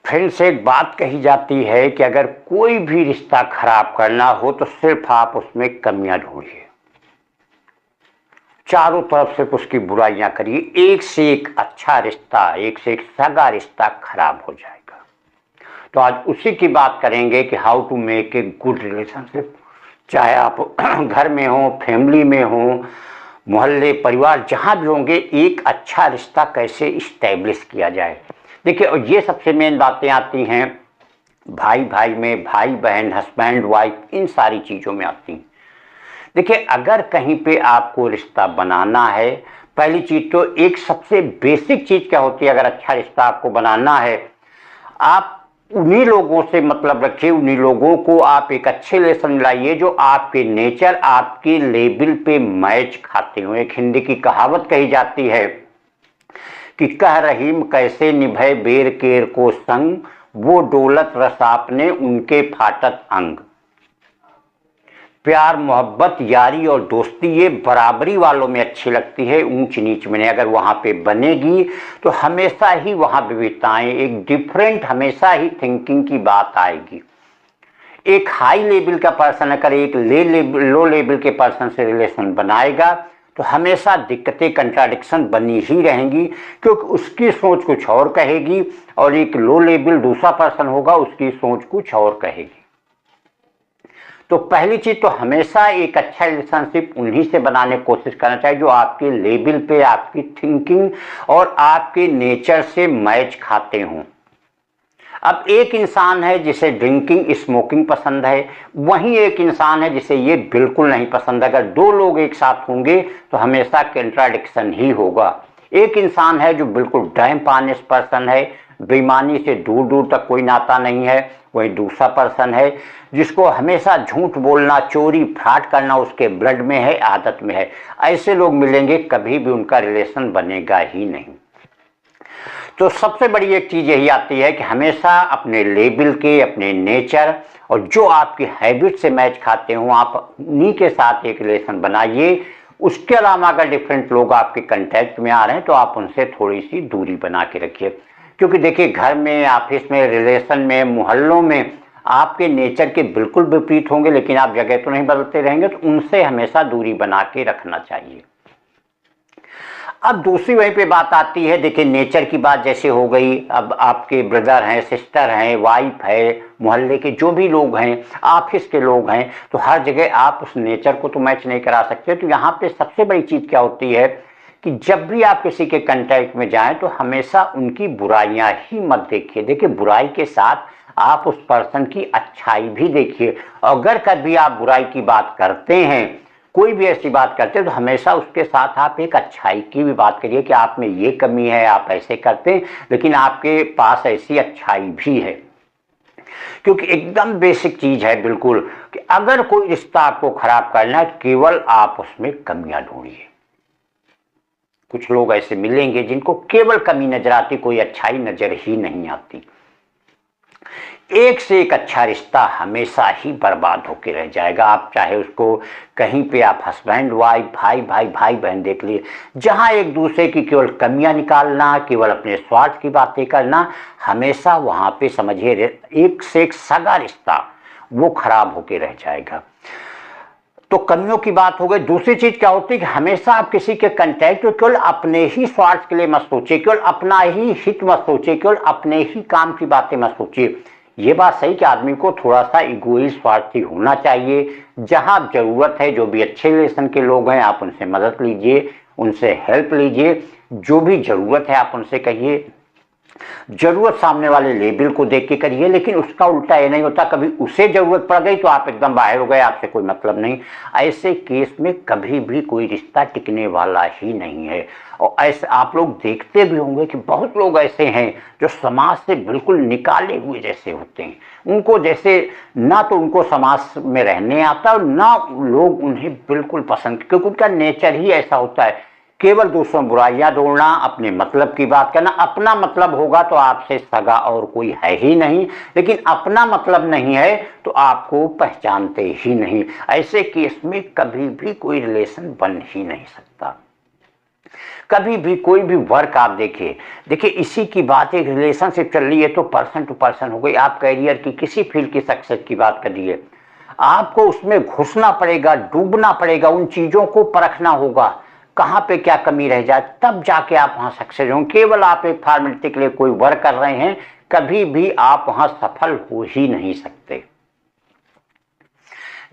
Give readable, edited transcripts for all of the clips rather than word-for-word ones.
फिर से एक बात कही जाती है कि अगर कोई भी रिश्ता खराब करना हो तो सिर्फ आप उसमें कमियां ढूंढिए, चारों तरफ से उसकी बुराइयां करिए, एक से एक अच्छा रिश्ता, एक से एक सगा रिश्ता खराब हो जाएगा। तो आज उसी की बात करेंगे कि how to make a good relationship. चाहे आप घर में हो, फैमिली में हो, मोहल्ले, परिवार, जहां भी होंगे, एक अच्छा रिश्ता कैसे इस्टेब्लिश किया जाए। देखिए, और ये सबसे मेन बातें आती हैं भाई भाई में, भाई बहन, हस्बैंड वाइफ, इन सारी चीज़ों में आती हैं। देखिए, अगर कहीं पे आपको रिश्ता बनाना है, पहली चीज़ तो एक सबसे बेसिक चीज़ क्या होती है, अगर अच्छा रिश्ता आपको बनाना है, आप उन्हीं लोगों से मतलब रखिए, उन्हीं लोगों को आप एक अच्छे रिलेशन में लाइए जो आपके नेचर, आपके लेवल पे मैच खाते हो। एक हिंदी की कहावत कही जाती है कि कह रहीम कैसे निभे बेर केर को संग, वो डोलत रस आपने उनके फाटत अंग। प्यार, मोहब्बत, यारी और दोस्ती ये बराबरी वालों में अच्छी लगती है, ऊंच नीच में नहीं। अगर वहाँ पे बनेगी तो हमेशा ही वहाँ विविधताएं, एक डिफरेंट हमेशा ही थिंकिंग की बात आएगी। एक हाई लेवल का पर्सन अगर एक लो लेवल के पर्सन से रिलेशन बनाएगा तो हमेशा दिक्कतें, कंट्राडिक्शन बनी ही रहेंगी, क्योंकि उसकी सोच कुछ और कहेगी और एक लो लेवल दूसरा पर्सन होगा, उसकी सोच कुछ और कहेगी। तो पहली चीज तो हमेशा एक अच्छा रिलेशनशिप उन्हीं से बनाने की कोशिश करना चाहिए जो आपके लेवल पे, आपकी थिंकिंग और आपके नेचर से मैच खाते हों। अब एक इंसान है जिसे ड्रिंकिंग, स्मोकिंग पसंद है, वहीं एक इंसान है जिसे ये बिल्कुल नहीं पसंद। अगर दो लोग एक साथ होंगे तो हमेशा कंट्राडिक्शन ही होगा। एक इंसान है जो बिल्कुल डैम्प ऑनेस्ट पर्सन है, बेईमानी से दूर दूर तक कोई नाता नहीं है, वही दूसरा पर्सन है जिसको हमेशा झूठ बोलना, चोरी फ्राड करना उसके ब्लड में है, आदत में है। ऐसे लोग मिलेंगे, कभी भी उनका रिलेशन बनेगा ही नहीं। तो सबसे बड़ी एक चीज़ यही आती है कि हमेशा अपने लेवल के, अपने नेचर और जो आपकी हैबिट से मैच खाते हो, आप उन्हीं के साथ एक रिलेशन बनाइए। उसके अलावा अगर डिफरेंट लोग आपके कांटेक्ट में आ रहे हैं तो आप उनसे थोड़ी सी दूरी बना के रखिए, क्योंकि देखिए, घर में, ऑफिस में, रिलेशन में, मोहल्लों में आपके नेचर के बिल्कुल विपरीत होंगे, लेकिन आप जगह तो नहीं बदलते रहेंगे, तो उनसे हमेशा दूरी बना के रखना चाहिए। अब दूसरी वहीं पे बात आती है, देखिए नेचर की बात जैसे हो गई, अब आपके ब्रदर हैं, सिस्टर हैं, वाइफ है, मोहल्ले के जो भी लोग हैं, ऑफिस के लोग हैं, तो हर जगह आप उस नेचर को तो मैच नहीं करा सकते। तो यहाँ पे सबसे बड़ी चीज़ क्या होती है कि जब भी आप किसी के कांटेक्ट में जाएं तो हमेशा उनकी बुराइयां ही मत देखिए। देखिए, बुराई के साथ आप उस पर्सन की अच्छाई भी देखिए। अगर कभी आप बुराई की बात करते हैं, कोई भी ऐसी बात करते हैं, तो हमेशा उसके साथ आप एक अच्छाई की भी बात करिए कि आप में ये कमी है, आप ऐसे करते हैं, लेकिन आपके पास ऐसी अच्छाई भी है। क्योंकि एकदम बेसिक चीज है बिल्कुल कि अगर कोई रिश्ता आपको खराब करना है, केवल आप उसमें कमियां ढूंढिए। कुछ लोग ऐसे मिलेंगे जिनको केवल कमी नजर आती, कोई अच्छाई नजर ही नहीं आती। एक से एक अच्छा रिश्ता हमेशा ही बर्बाद होकर रह जाएगा। आप चाहे उसको कहीं पे आप हस्बैंड वाइफ, भाई भाई, भाई बहन देख लिए, जहां एक दूसरे की केवल कमियां निकालना, केवल अपने स्वार्थ की बातें करना, हमेशा वहां पे समझिए एक से एक सगा रिश्ता वो खराब होकर रह जाएगा। तो कमियों की बात हो गई। दूसरी चीज क्या होती है कि हमेशा आप किसी के कंटेक्ट में केवल अपने ही स्वार्थ के लिए मत सोचिए, केवल अपना ही हित मत सोचिए, केवल अपने ही काम की बातें मत सोचिए। ये बात सही कि आदमी को थोड़ा सा इगोइस्ट, स्वार्थी होना चाहिए। जहां जरूरत है, जो भी अच्छे रिलेशन के लोग हैं, आप उनसे मदद लीजिए, उनसे हेल्प लीजिए, जो भी जरूरत है आप उनसे कहिए। जरूरत सामने वाले लेवल को देख के करिए, लेकिन उसका उल्टा ये नहीं होता कभी उसे जरूरत पड़ गई तो आप एकदम बाहर हो गए, आपसे कोई मतलब नहीं। ऐसे केस में कभी भी कोई रिश्ता टिकने वाला ही नहीं है। और ऐसे आप लोग देखते भी होंगे कि बहुत लोग ऐसे हैं जो समाज से बिल्कुल निकाले हुए जैसे होते हैं। उनको जैसे ना तो उनको समाज में रहने आता और ना लोग उन्हें बिल्कुल पसंद, क्योंकि उनका नेचर ही ऐसा होता है, केवल दूसरों में बुराइयां ढूंढना, अपने मतलब की बात करना। अपना मतलब होगा तो आपसे सगा और कोई है ही नहीं, लेकिन अपना मतलब नहीं है तो आपको पहचानते ही नहीं। ऐसे केस में कभी भी कोई रिलेशन बन ही नहीं सकता। कभी भी कोई भी वर्क आप देखिए इसी की बात, एक रिलेशनशिप चल रही है तो पर्सन टू पर्सन हो गई, आप करियर की किसी फील्ड की सक्सेस की बात करिए, आपको उसमें घुसना पड़ेगा, डूबना पड़ेगा, उन चीज़ों को परखना होगा कहाँ पे क्या कमी रह जाए, तब जाके आप वहाँ सक्सेस होंगे। केवल आप एक फॉर्मेलिटी के लिए कोई वर्क कर रहे हैं, कभी भी आप वहाँ सफल हो ही नहीं सकते।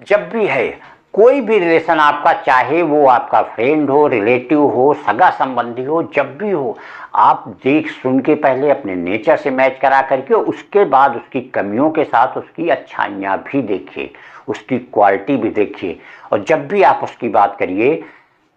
जब भी है कोई भी रिलेशन आपका, चाहे वो आपका फ्रेंड हो, रिलेटिव हो, सगा संबंधी हो, जब भी हो, आप देख सुन के पहले अपने नेचर से मैच करा करके उसके बाद उसकी कमियों के साथ उसकी अच्छाइयाँ भी देखिए, उसकी क्वालिटी भी देखिए। और जब भी आप उसकी बात करिए,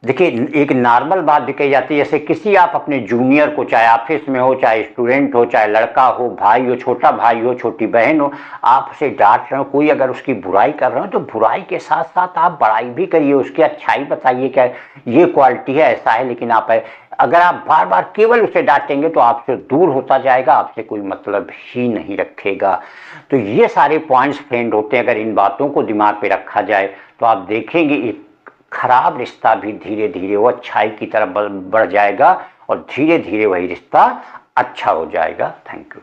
देखिए एक नॉर्मल बात भी कही जाती है, जैसे किसी आप अपने जूनियर को, चाहे ऑफिस में हो, चाहे स्टूडेंट हो, चाहे लड़का हो, भाई हो, छोटा भाई हो, छोटी बहन हो, आप उसे डांट रहे हो, कोई अगर उसकी बुराई कर रहे हो तो बुराई के साथ साथ आप बड़ाई भी करिए, उसकी अच्छाई बताइए, क्या ये क्वालिटी है, ऐसा है, लेकिन आप अगर आप बार बार केवल उसे डांटेंगे तो आपसे दूर होता जाएगा, आपसे कोई मतलब ही नहीं रखेगा। तो ये सारे पॉइंट्स फ्रेंड होते हैं, अगर इन बातों को दिमाग पे रखा जाए तो आप देखेंगे खराब रिश्ता भी धीरे धीरे वो अच्छाई की तरफ बढ़ जाएगा और धीरे धीरे वही रिश्ता अच्छा हो जाएगा। Thank you.